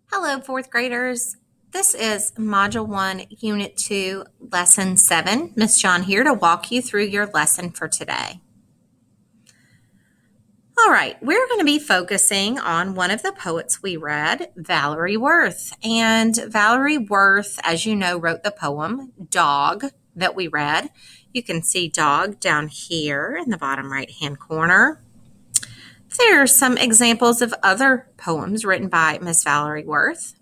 Hello, fourth graders. This is Module 1, Unit 2, Lesson 7. Miss John here to walk you through your lesson for today. All right, we're going to be focusing on one of the poets we read, Valerie Worth. And Valerie Worth, as you know, wrote the poem Dog that we read. You can see Dog down here in the bottom right-hand corner. There are some examples of other poems written by Miss Valerie Worth.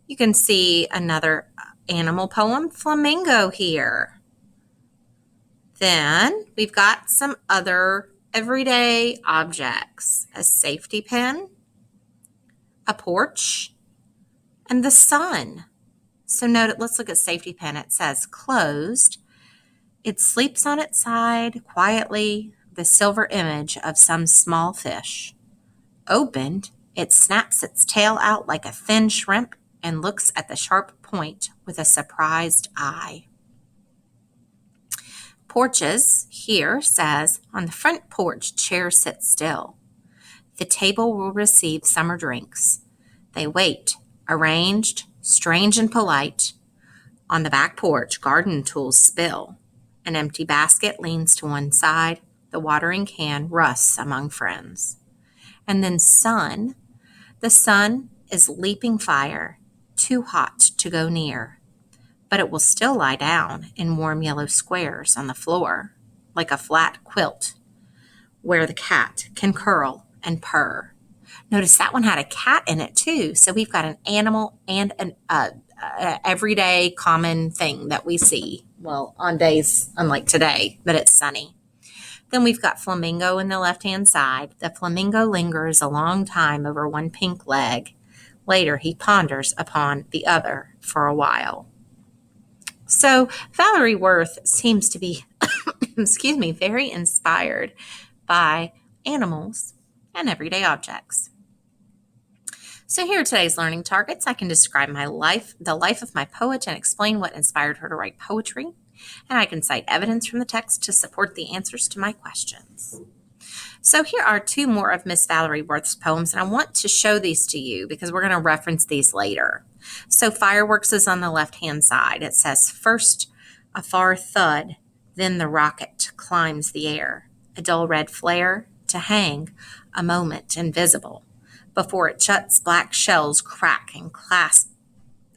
You can see another animal poem, Flamingo, here. Then we've got some other everyday objects, a safety pin, a porch, and the sun. So let's look at safety pin. It says closed. It sleeps on its side quietly, the silver image of some small fish. Opened, it snaps its tail out like a thin shrimp and looks at the sharp point with a surprised eye. Porches here says, on the front porch, chairs sit still. The table will receive summer drinks. They wait, arranged, strange and polite. On the back porch, garden tools spill. An empty basket leans to one side. The watering can rusts among friends. And then sun. The sun is leaping fire, too hot to go near, but it will still lie down in warm yellow squares on the floor, like a flat quilt, where the cat can curl and purr. Notice that one had a cat in it too, so we've got an animal and an everyday common thing that we see, well, on days unlike today, that it's sunny. Then we've got flamingo in the left-hand side. The flamingo lingers a long time over one pink leg. Later, he ponders upon the other for a while. So Valerie Worth seems to be, very inspired by animals and everyday objects. So here are today's learning targets. I can describe my life, the life of my poet, and explain what inspired her to write poetry. And I can cite evidence from the text to support the answers to my questions. So here are two more of Miss Valerie Worth's poems, and I want to show these to you because we're going to reference these later. So fireworks is on the left-hand side. It says, first a far thud, then the rocket climbs the air, a dull red flare to hang a moment invisible. Before it shuts, black shells crack and clasp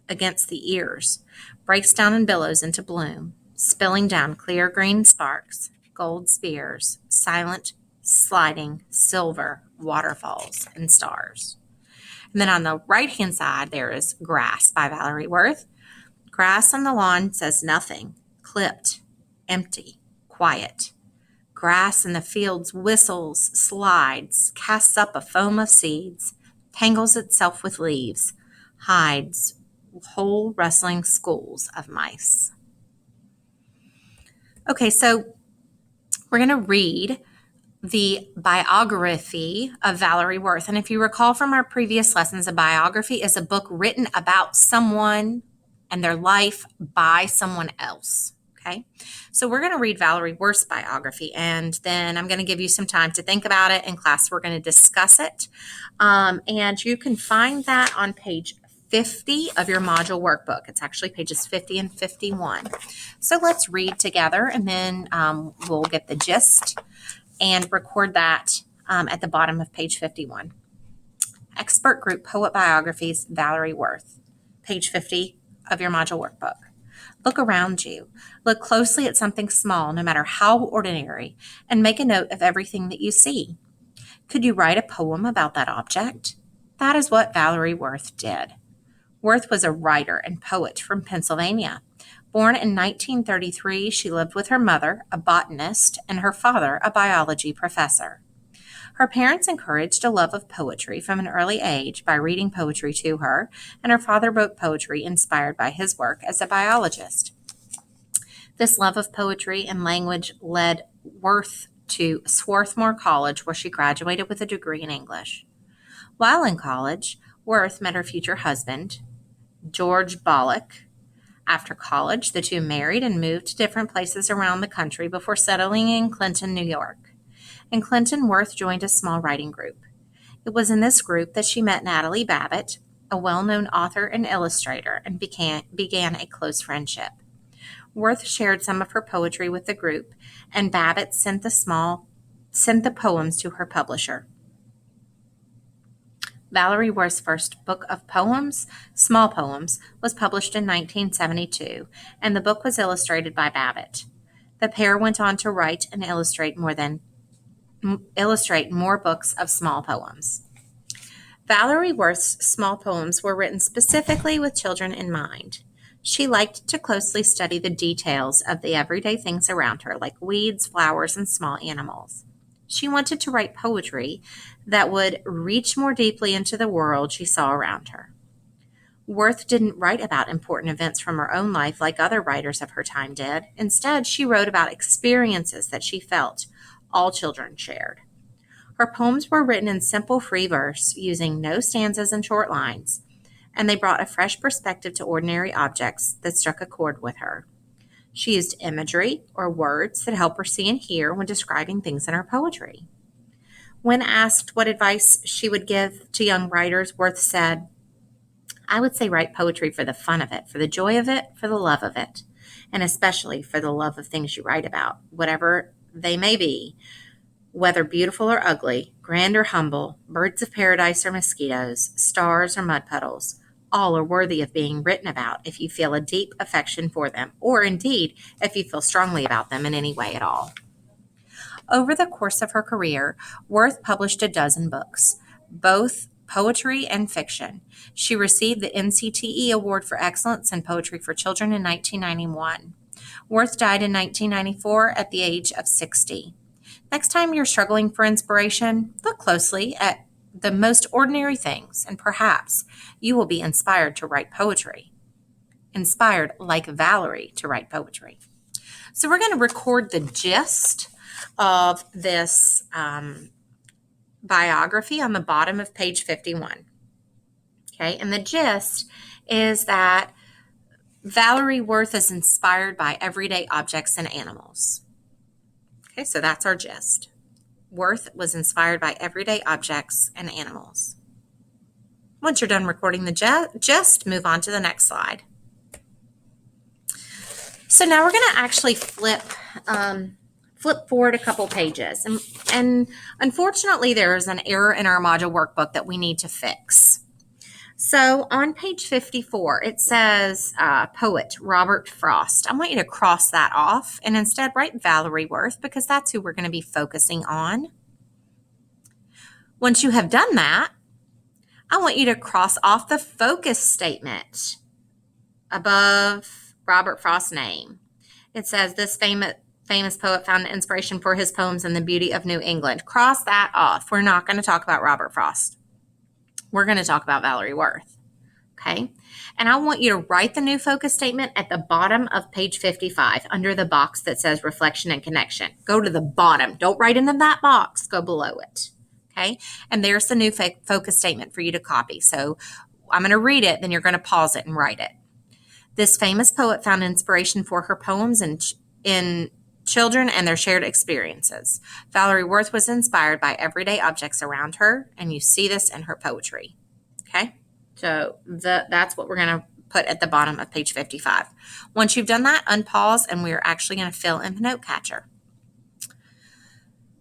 against the ears, breaks down in billows into bloom, spilling down clear green sparks, gold spears, silent, sliding, silver waterfalls and stars. And then on the right-hand side, there is Grass by Valerie Worth. Grass on the lawn says nothing, clipped, empty, quiet. Grass in the fields whistles, slides, casts up a foam of seeds, tangles itself with leaves, hides whole rustling schools of mice. Okay, so we're going to read the biography of Valerie Worth. And if you recall from our previous lessons, a biography is a book written about someone and their life by someone else. Okay, so we're going to read Valerie Worth's biography, and then I'm going to give you some time to think about it. In class, we're going to discuss it. And you can find that on page 50 of your module workbook. It's actually pages 50 and 51. So let's read together, and then we'll get the gist and record that at the bottom of page 51. Expert Group Poet Biographies, Valerie Worth, page 50 of your module workbook. Look around you. Look closely at something small, no matter how ordinary, and make a note of everything that you see. Could you write a poem about that object? That is what Valerie Worth did. Worth was a writer and poet from Pennsylvania. Born in 1933, she lived with her mother, a botanist, and her father, a biology professor. Her parents encouraged a love of poetry from an early age by reading poetry to her, and her father wrote poetry inspired by his work as a biologist. This love of poetry and language led Worth to Swarthmore College, where she graduated with a degree in English. While in college, Worth met her future husband, George Bollock. After college, the two married and moved to different places around the country before settling in Clinton, New York. In Clinton, Worth joined a small writing group. It was in this group that she met Natalie Babbitt, a well-known author and illustrator, and began a close friendship. Worth shared some of her poetry with the group, and Babbitt sent the poems to her publisher. Valerie Worth's first book of poems, Small Poems, was published in 1972, and the book was illustrated by Babbitt. The pair went on to write and illustrate more books of small poems. Valerie Worth's small poems were written specifically with children in mind. She liked to closely study the details of the everyday things around her, like weeds, flowers, and small animals. She wanted to write poetry that would reach more deeply into the world she saw around her. Worth didn't write about important events from her own life like other writers of her time did. Instead, she wrote about experiences that she felt all children shared. Her poems were written in simple free verse, using no stanzas and short lines, and they brought a fresh perspective to ordinary objects that struck a chord with her. She used imagery or words that help her see and hear when describing things in her poetry. When asked what advice she would give to young writers, Worth said, "I would say write poetry for the fun of it, for the joy of it, for the love of it, and especially for the love of things you write about, whatever they may be, whether beautiful or ugly, grand or humble, birds of paradise or mosquitoes, stars or mud puddles. All are worthy of being written about if you feel a deep affection for them, or indeed, if you feel strongly about them in any way at all." Over the course of her career, Worth published a dozen books, both poetry and fiction. She received the NCTE Award for Excellence in Poetry for Children in 1991. Worth died in 1994 at the age of 60. Next time you're struggling for inspiration, look closely at the most ordinary things, and perhaps you will be inspired to write poetry. Inspired, like Valerie, to write poetry. So we're going to record the gist of this biography on the bottom of page 51. Okay, and the gist is that Valerie Worth is inspired by everyday objects and animals. Okay, so that's our gist. Worth was inspired by everyday objects and animals. Once you're done recording the gist, move on to the next slide. So now we're going to actually flip forward a couple pages. And unfortunately, there is an error in our module workbook that we need to fix. So on page 54, it says poet Robert Frost. I want you to cross that off and instead write Valerie Worth, because that's who we're going to be focusing on. Once you have done that, I want you to cross off the focus statement above Robert Frost's name. It says this famous poet found inspiration for his poems in the beauty of New England. Cross that off. We're not going to talk about Robert Frost. We're going to talk about Valerie Worth. Okay? And I want you to write the new focus statement at the bottom of page 55 under the box that says reflection and connection. Go to the bottom. Don't write into that box. Go below it. Okay? And there's the new focus statement for you to copy. So I'm going to read it, then you're going to pause it and write it. This famous poet found inspiration for her poems in children and their shared experiences. Valerie Worth was inspired by everyday objects around her, and you see this in her poetry. Okay? So that's what we're going to put at the bottom of page 55. Once you've done that, unpause, and we're actually going to fill in the note catcher.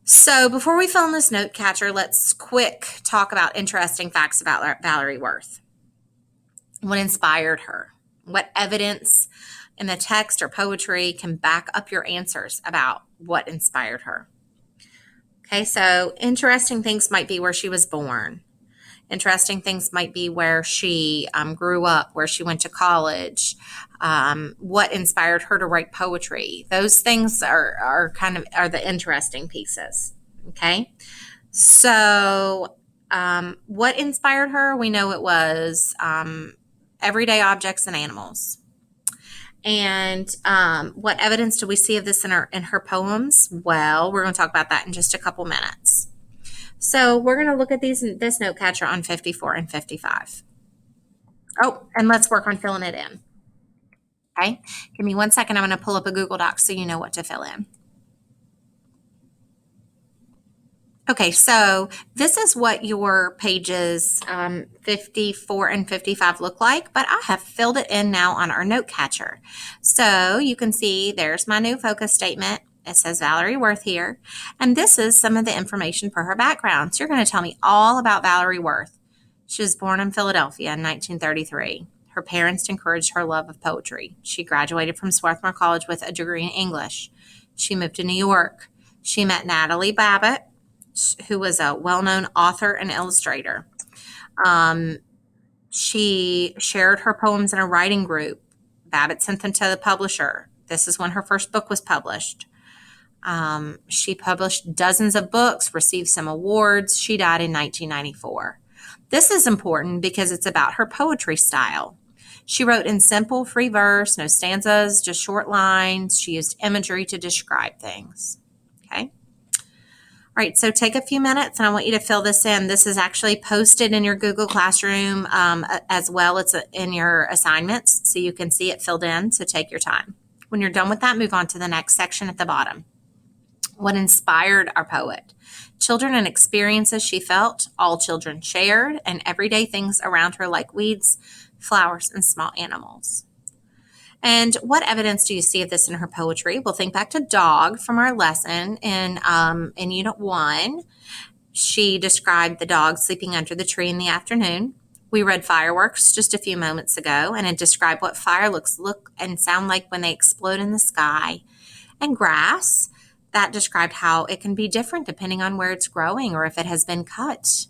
So before we fill in this note catcher, let's quick talk about interesting facts about Valerie Worth. What inspired her? What evidence in the text or poetry can back up your answers about what inspired her? Okay, so interesting things might be where she was born. Interesting things might be where she grew up, where she went to college, what inspired her to write poetry. Those things are the interesting pieces. Okay, so what inspired her? We know it was everyday objects and animals. And what evidence do we see of this in her poems? Well, we're going to talk about that in just a couple minutes. So we're going to look at this note catcher on 54 and 55. Oh, and let's work on filling it in. Okay, give me 1 second. I'm going to pull up a Google Doc so you know what to fill in. Okay, so this is what your pages 54 and 55 look like, but I have filled it in now on our note catcher. So you can see there's my new focus statement. It says Valerie Worth here, and this is some of the information for her background. So you're going to tell me all about Valerie Worth. She was born in Philadelphia in 1933. Her parents encouraged her love of poetry. She graduated from Swarthmore College with a degree in English. She moved to New York. She met Natalie Babbitt, who was a well-known author and illustrator. Um, she shared her poems in a writing group. Babbitt sent them to the publisher. This is when her first book was published. She published dozens of books, received some awards. She died in 1994. This is important because it's about her poetry style. She wrote in simple, free verse, no stanzas, just short lines. She used imagery to describe things. Okay. All right, so take a few minutes and I want you to fill this in. This is actually posted in your Google Classroom as well as in your assignments, so you can see it filled in, so take your time. When you're done with that, move on to the next section at the bottom. What inspired our poet? Children and experiences she felt, all children shared, and everyday things around her like weeds, flowers, and small animals. And what evidence do you see of this in her poetry? We'll think back to dog from our lesson in Unit 1. She described the dog sleeping under the tree in the afternoon. We read fireworks just a few moments ago, and it described what fireworks look and sound like when they explode in the sky. And grass, that described how it can be different depending on where it's growing or if it has been cut.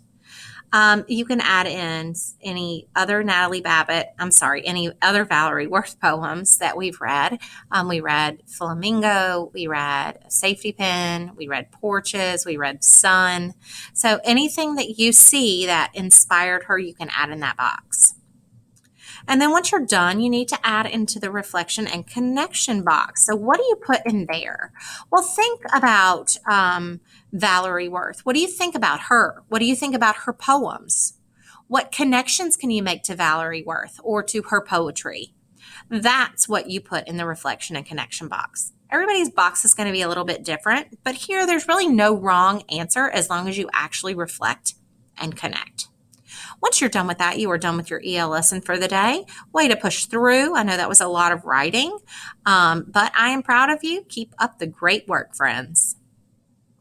You can add in any other any other Valerie Worth poems that we've read. We read Flamingo, we read Safety Pin, we read Porches, we read Sun. So anything that you see that inspired her, you can add in that box. And then once you're done, you need to add into the reflection and connection box. So what do you put in there? Well, think about Valerie Worth. What do you think about her? What do you think about her poems? What connections can you make to Valerie Worth or to her poetry? That's what you put in the reflection and connection box. Everybody's box is going to be a little bit different, but here there's really no wrong answer as long as you actually reflect and connect. Once you're done with that, you are done with your EL lesson for the day. Way to push through. I know that was a lot of writing, but I am proud of you. Keep up the great work, friends.